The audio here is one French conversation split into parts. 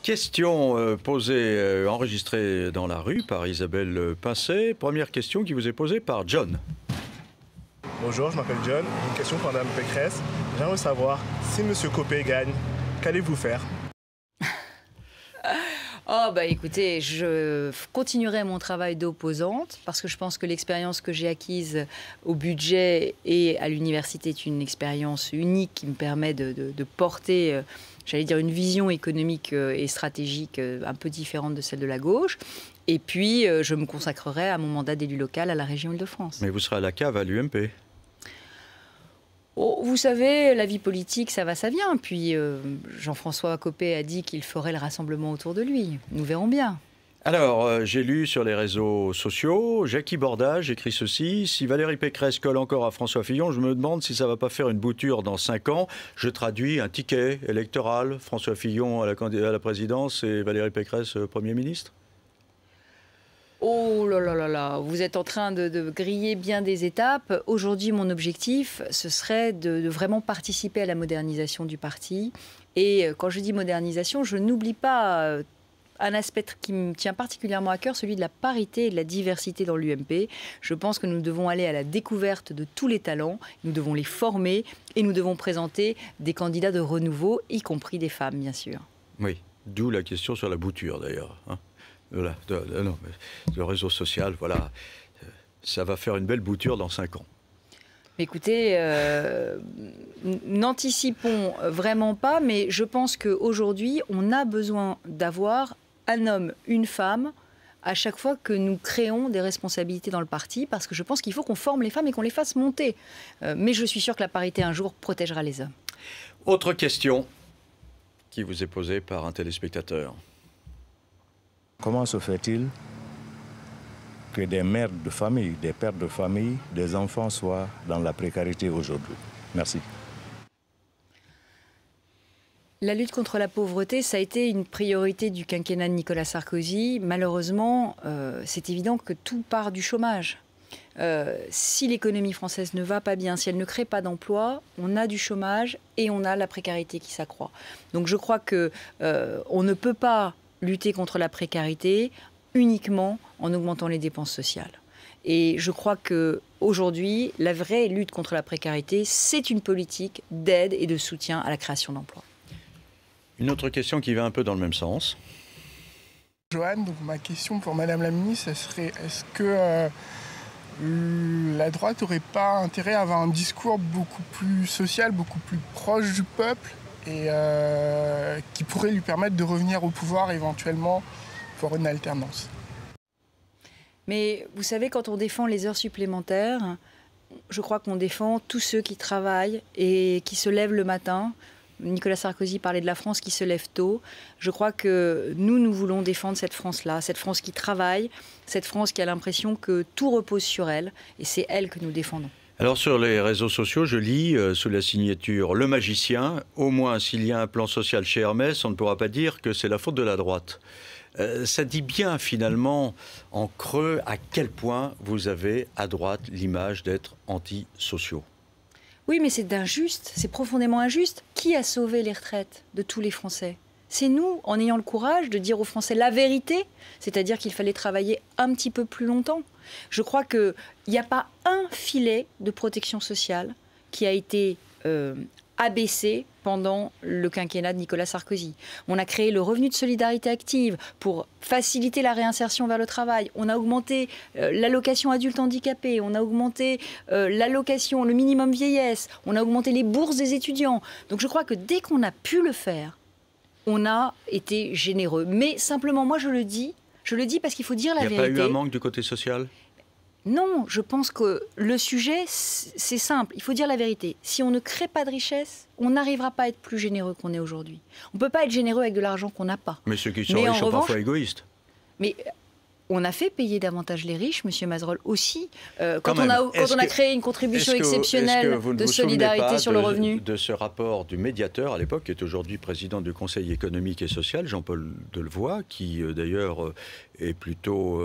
Question posée, enregistrée dans la rue par Isabelle Pincet. Première question qui vous est posée par John. Bonjour, je m'appelle John. J'ai une question pour Mme Pécresse. J'aimerais savoir, si M. Copé gagne, qu'allez-vous faire? Oh bah écoutez, je continuerai mon travail d'opposante parce que je pense que l'expérience que j'ai acquise au budget et à l'université est une expérience unique qui me permet de porter, j'allais dire, une vision économique et stratégique un peu différente de celle de la gauche. Et puis, je me consacrerai à mon mandat d'élu local à la région Île-de-France. Mais vous serez à la cave à l'UMP. Oh, vous savez, la vie politique, ça va, ça vient. Puis Jean-François Copé a dit qu'il ferait le rassemblement autour de lui. Nous verrons bien. Alors, j'ai lu sur les réseaux sociaux, Jackie Bordage écrit ceci: si Valérie Pécresse colle encore à François Fillon, je me demande si ça ne va pas faire une bouture dans 5 ans. Je traduis un ticket électoral, François Fillon à la présidence et Valérie Pécresse Premier ministre. Oh là là là là, vous êtes en train de griller bien des étapes. Aujourd'hui, mon objectif, ce serait de vraiment participer à la modernisation du parti. Et quand je dis modernisation, je n'oublie pas un aspect qui me tient particulièrement à cœur, celui de la parité et de la diversité dans l'UMP. Je pense que nous devons aller à la découverte de tous les talents, nous devons les former et nous devons présenter des candidats de renouveau, y compris des femmes, bien sûr. Oui, d'où la question sur la bouture d'ailleurs. Hein. Voilà, non, le réseau social, voilà, ça va faire une belle bouture dans 5 ans. Écoutez, n'anticipons vraiment pas, mais je pense qu'aujourd'hui, on a besoin d'avoir un homme, une femme, à chaque fois que nous créons des responsabilités dans le parti, parce que je pense qu'il faut qu'on forme les femmes et qu'on les fasse monter. Mais je suis sûre que la parité, un jour, protégera les hommes. Autre question qui vous est posée par un téléspectateur. Comment se fait-il que des mères de famille, des pères de famille, des enfants soient dans la précarité aujourd'hui? Merci. La lutte contre la pauvreté, ça a été une priorité du quinquennat de Nicolas Sarkozy. Malheureusement, c'est évident que tout part du chômage. Si l'économie française ne va pas bien, si elle ne crée pas d'emplois, on a du chômage et on a la précarité qui s'accroît. Donc je crois qu'on ne peut pas lutter contre la précarité uniquement en augmentant les dépenses sociales. Et je crois qu'aujourd'hui, la vraie lutte contre la précarité, c'est une politique d'aide et de soutien à la création d'emplois. Une autre question qui va un peu dans le même sens. Joanne, donc ma question pour Madame la Ministre, serait est-ce que la droite n'aurait pas intérêt à avoir un discours beaucoup plus social, beaucoup plus proche du peuple et qui pourrait lui permettre de revenir au pouvoir éventuellement pour une alternance? Mais vous savez, quand on défend les heures supplémentaires, je crois qu'on défend tous ceux qui travaillent et qui se lèvent le matin. Nicolas Sarkozy parlait de la France qui se lève tôt. Je crois que nous voulons défendre cette France-là, cette France qui travaille, cette France qui a l'impression que tout repose sur elle, et c'est elle que nous défendons. Alors sur les réseaux sociaux, je lis sous la signature « Le magicien », au moins s'il y a un plan social chez Hermès, on ne pourra pas dire que c'est la faute de la droite. Ça dit bien finalement en creux à quel point vous avez à droite l'image d'être antisociaux. Oui, mais c'est injuste, c'est profondément injuste. Qui a sauvé les retraites de tous les Français? C'est nous, en ayant le courage de dire aux Français la vérité, c'est-à-dire qu'il fallait travailler un petit peu plus longtemps. Je crois qu'il n'y a pas un filet de protection sociale qui a été abaissé pendant le quinquennat de Nicolas Sarkozy. On a créé le revenu de solidarité active pour faciliter la réinsertion vers le travail. On a augmenté l'allocation adulte handicapé. On a augmenté l'allocation, le minimum vieillesse. On a augmenté les bourses des étudiants. Donc je crois que dès qu'on a pu le faire, on a été généreux. Mais simplement, moi je le dis parce qu'il faut dire la vérité. Il n'y a pas eu un manque du côté social ? Non, je pense que le sujet, c'est simple. Il faut dire la vérité. Si on ne crée pas de richesse, on n'arrivera pas à être plus généreux qu'on est aujourd'hui. On ne peut pas être généreux avec de l'argent qu'on n'a pas. Mais ceux qui sont riches sont parfois égoïstes. Mais on a fait payer davantage les riches, Monsieur Mazerolle, aussi. Quand on a créé une contribution exceptionnelle de solidarité sur le revenu. De ce rapport du médiateur, à l'époque, qui est aujourd'hui président du Conseil économique et social, Jean-Paul Delevoye, qui d'ailleurs est plutôt,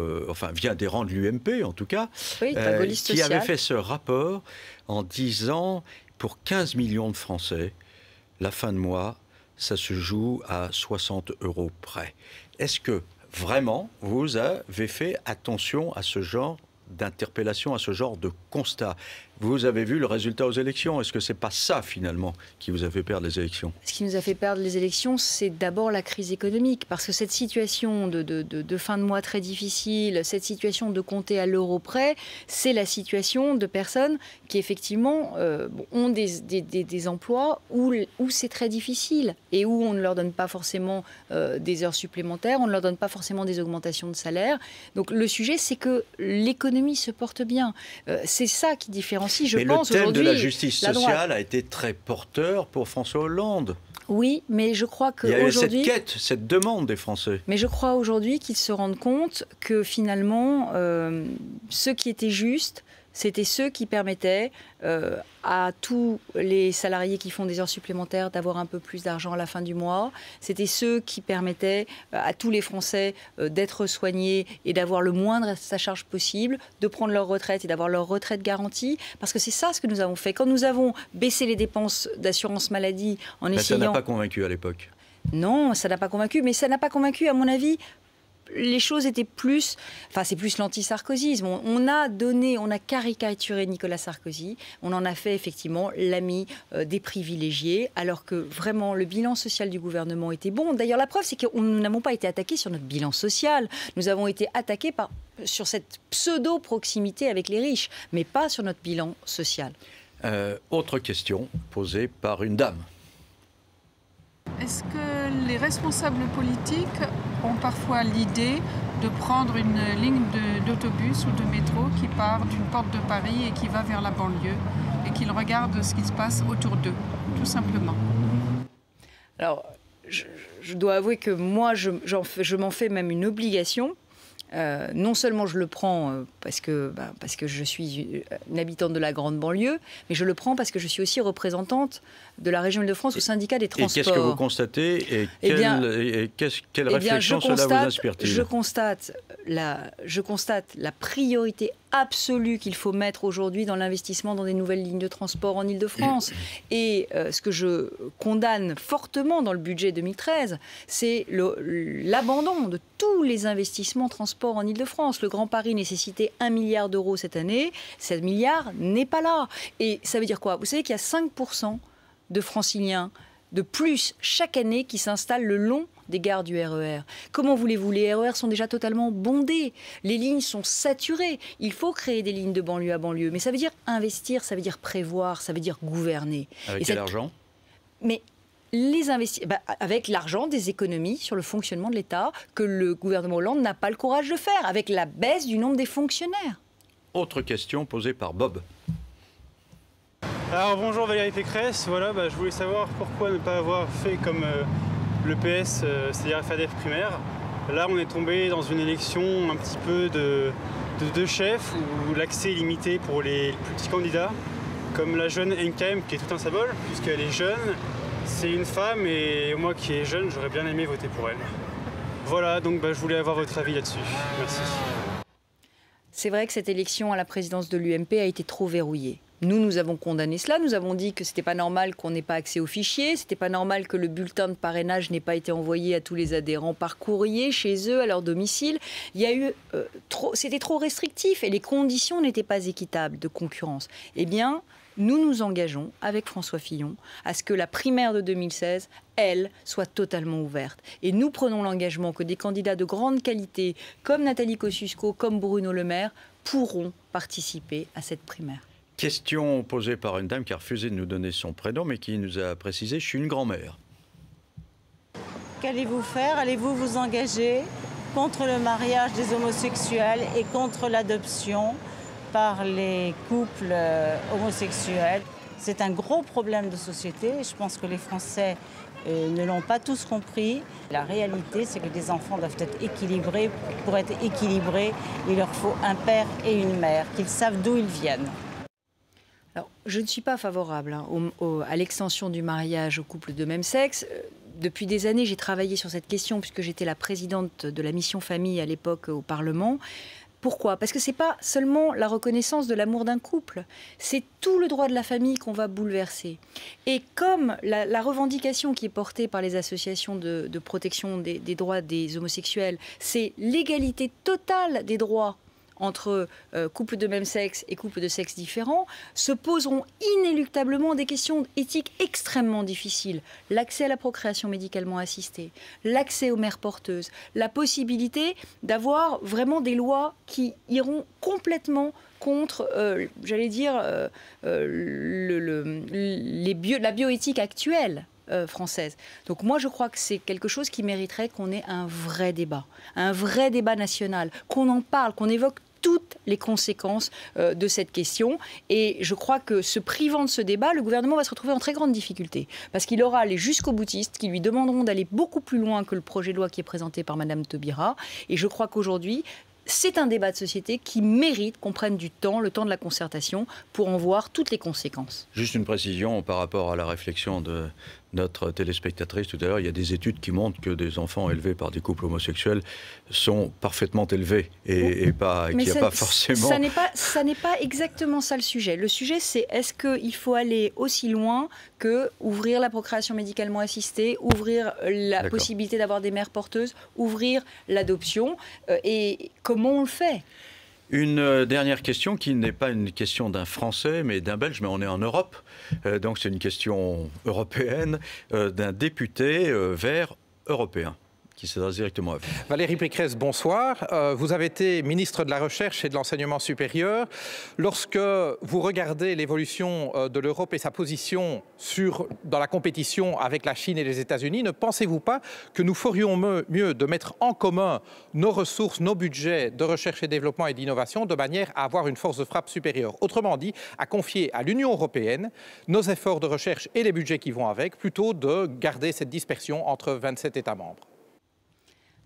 vient des rangs de l'UMP en tout cas, oui, qui avait fait ce rapport en disant, pour 15 millions de Français, la fin de mois ça se joue à 60 € près. Est-ce que vraiment vous avez fait attention à ce genre d'interpellation, à ce genre de constat? Vous avez vu le résultat aux élections. Est-ce que ce n'est pas ça, finalement, qui vous a fait perdre les élections? Ce qui nous a fait perdre les élections, c'est d'abord la crise économique. Parce que cette situation de fin de mois très difficile, cette situation de compter à l'euro près, c'est la situation de personnes qui, effectivement, ont des emplois où c'est très difficile et où on ne leur donne pas forcément des heures supplémentaires, on ne leur donne pas forcément des augmentations de salaire. Donc le sujet, c'est que l'économie se porte bien. C'est ça qui différencie. Mais le thème de la justice sociale a été très porteur pour François Hollande. Oui, mais je crois qu'aujourd'hui... Il y a eu cette quête, cette demande des Français. Mais je crois aujourd'hui qu'ils se rendent compte que finalement, ce qui était juste, c'était ceux qui permettaient à tous les salariés qui font des heures supplémentaires d'avoir un peu plus d'argent à la fin du mois. C'était ceux qui permettaient à tous les Français d'être soignés et d'avoir le moindre reste à charge possible, de prendre leur retraite et d'avoir leur retraite garantie. Parce que c'est ça ce que nous avons fait. Quand nous avons baissé les dépenses d'assurance maladie en essayant... Ça n'a pas convaincu à l'époque. Non, ça n'a pas convaincu. Mais ça n'a pas convaincu, à mon avis... Les choses étaient plus... Enfin, c'est plus l'anti-sarkozysme. On a caricaturé Nicolas Sarkozy. On en a fait effectivement l'ami des privilégiés, alors que vraiment le bilan social du gouvernement était bon. D'ailleurs, la preuve, c'est que nous n'avons pas été attaqués sur notre bilan social. Nous avons été attaqués sur cette pseudo-proximité avec les riches, mais pas sur notre bilan social. Autre question posée par une dame. Est-ce que les responsables politiques ont parfois l'idée de prendre une ligne d'autobus ou de métro qui part d'une porte de Paris et qui va vers la banlieue et qu'ils regardent ce qui se passe autour d'eux, tout simplement? Alors, je dois avouer que moi, je m'en fais même une obligation. Non seulement je le prends parce que je suis une habitante de la grande banlieue, mais je le prends parce que je suis aussi représentante de la région Île-de-France au syndicat des transports. Et qu'est-ce que vous constatez et quelle réflexion cela vous inspire-t-il? Je constate la priorité absolue qu'il faut mettre aujourd'hui dans l'investissement dans des nouvelles lignes de transport en Île-de-France. Et ce que je condamne fortement dans le budget 2013, c'est l'abandon de tous les investissements transport en Île-de-France. Le Grand Paris nécessitait 1 milliard d'euros cette année. 7 milliards n'est pas là. Et ça veut dire quoi? Vous savez qu'il y a 5% de franciliens de plus chaque année qui s'installent le long des gares du RER. Comment voulez-vous? Les RER sont déjà totalement bondés. Les lignes sont saturées. Il faut créer des lignes de banlieue à banlieue. Mais ça veut dire investir, ça veut dire prévoir, ça veut dire gouverner. Avec quel argent? Mais avec l'argent des économies sur le fonctionnement de l'État que le gouvernement Hollande n'a pas le courage de faire, avec la baisse du nombre des fonctionnaires. Autre question posée par Bob. Alors bonjour Valérie Pécresse, voilà, je voulais savoir pourquoi ne pas avoir fait comme le PS, c'est-à-dire faire des primaires. Là on est tombé dans une élection un petit peu de deux chefs où l'accès est limité pour les plus petits candidats, comme la jeune NKM qui est tout un symbole puisqu'elle est jeune, c'est une femme et moi qui est jeune j'aurais bien aimé voter pour elle. Voilà, donc je voulais avoir votre avis là-dessus. Merci. C'est vrai que cette élection à la présidence de l'UMP a été trop verrouillée. Nous avons condamné cela. Nous avons dit que ce n'était pas normal qu'on n'ait pas accès aux fichiers. Ce n'était pas normal que le bulletin de parrainage n'ait pas été envoyé à tous les adhérents par courrier, chez eux, à leur domicile. C'était trop restrictif et les conditions n'étaient pas équitables de concurrence. Eh bien, nous nous engageons avec François Fillon à ce que la primaire de 2016, elle, soit totalement ouverte. Et nous prenons l'engagement que des candidats de grande qualité, comme Nathalie Kosciusko, comme Bruno Le Maire, pourront participer à cette primaire. Question posée par une dame qui a refusé de nous donner son prénom, mais qui nous a précisé « Je suis une grand-mère ». Qu'allez-vous faire? Allez-vous vous engager contre le mariage des homosexuels et contre l'adoption par les couples homosexuels? C'est un gros problème de société. Je pense que les Français ne l'ont pas tous compris. La réalité, c'est que des enfants doivent être équilibrés. Pour être équilibrés, il leur faut un père et une mère, qu'ils savent d'où ils viennent. Alors, je ne suis pas favorable à l'extension du mariage aux couples de même sexe. Depuis des années, j'ai travaillé sur cette question puisque j'étais la présidente de la mission famille à l'époque au Parlement. Pourquoi? Parce que ce n'est pas seulement la reconnaissance de l'amour d'un couple, c'est tout le droit de la famille qu'on va bouleverser. Et comme la revendication qui est portée par les associations de protection des droits des homosexuels, c'est l'égalité totale des droits entre couples de même sexe et couples de sexe différents, se poseront inéluctablement des questions éthiques extrêmement difficiles. L'accès à la procréation médicalement assistée, l'accès aux mères porteuses, la possibilité d'avoir vraiment des lois qui iront complètement contre, j'allais dire, la bioéthique actuelle française. Donc moi je crois que c'est quelque chose qui mériterait qu'on ait un vrai débat national, qu'on en parle, qu'on évoque toutes les conséquences de cette question. Et je crois que se privant de ce débat, le gouvernement va se retrouver en très grande difficulté. Parce qu'il aura les jusqu'au-boutistes qui lui demanderont d'aller beaucoup plus loin que le projet de loi qui est présenté par Madame Taubira. Et je crois qu'aujourd'hui, c'est un débat de société qui mérite qu'on prenne du temps, le temps de la concertation, pour en voir toutes les conséquences. Juste une précision par rapport à la réflexion de notre téléspectatrice tout à l'heure. Il y a des études qui montrent que des enfants élevés par des couples homosexuels sont parfaitement élevés et qu'il n'y a pas forcément... Ça n'est pas exactement ça le sujet. Le sujet, c'est est-ce qu'il faut aller aussi loin que ouvrir la procréation médicalement assistée, ouvrir la possibilité d'avoir des mères porteuses, ouvrir l'adoption et comment on le fait? Une dernière question qui n'est pas une question d'un Français mais d'un Belge, mais on est en Europe, donc c'est une question européenne, d'un député vert européen qui s'adresse directement à vous. Valérie Pécresse, bonsoir. Vous avez été ministre de la Recherche et de l'Enseignement supérieur. Lorsque vous regardez l'évolution de l'Europe et sa position dans la compétition avec la Chine et les États-Unis, ne pensez-vous pas que nous ferions mieux de mettre en commun nos ressources, nos budgets de recherche et développement et d'innovation de manière à avoir une force de frappe supérieure? Autrement dit, à confier à l'Union européenne nos efforts de recherche et les budgets qui vont avec, plutôt de garder cette dispersion entre 27 États membres.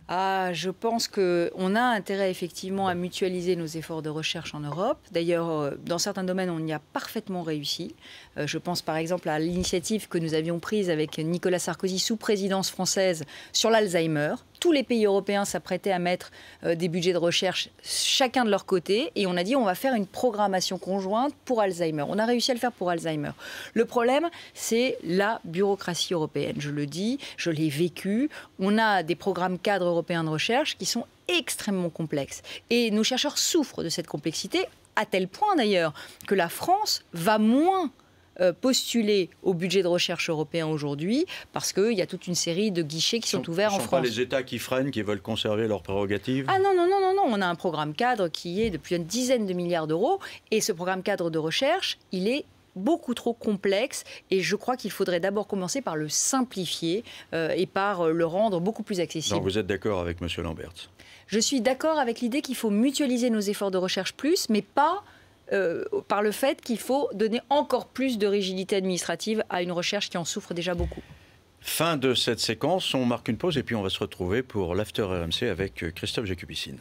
Je pense qu'on a intérêt effectivement à mutualiser nos efforts de recherche en Europe. D'ailleurs, dans certains domaines, on y a parfaitement réussi. Je pense par exemple à l'initiative que nous avions prise avec Nicolas Sarkozy sous présidence française sur l'Alzheimer. Tous les pays européens s'apprêtaient à mettre des budgets de recherche chacun de leur côté et on a dit on va faire une programmation conjointe pour Alzheimer. On a réussi à le faire pour Alzheimer. Le problème, c'est la bureaucratie européenne. Je le dis, je l'ai vécu. On a des programmes cadres européens de recherche qui sont extrêmement complexes. Et nos chercheurs souffrent de cette complexité, à tel point d'ailleurs que la France va moins postuler au budget de recherche européen aujourd'hui parce qu'il y a toute une série de guichets qui sont ouverts en France. Ce ne sont pas les États qui freinent, qui veulent conserver leurs prérogatives? Ah non, on a un programme cadre qui est depuis une dizaine de milliards d'euros et ce programme cadre de recherche, il est beaucoup trop complexe et je crois qu'il faudrait d'abord commencer par le simplifier et par le rendre beaucoup plus accessible. Donc vous êtes d'accord avec M. Lamberts? Je suis d'accord avec l'idée qu'il faut mutualiser nos efforts de recherche plus, mais pas par le fait qu'il faut donner encore plus de rigidité administrative à une recherche qui en souffre déjà beaucoup. Fin de cette séquence, on marque une pause et puis on va se retrouver pour l'After RMC avec Christophe Jacubicine.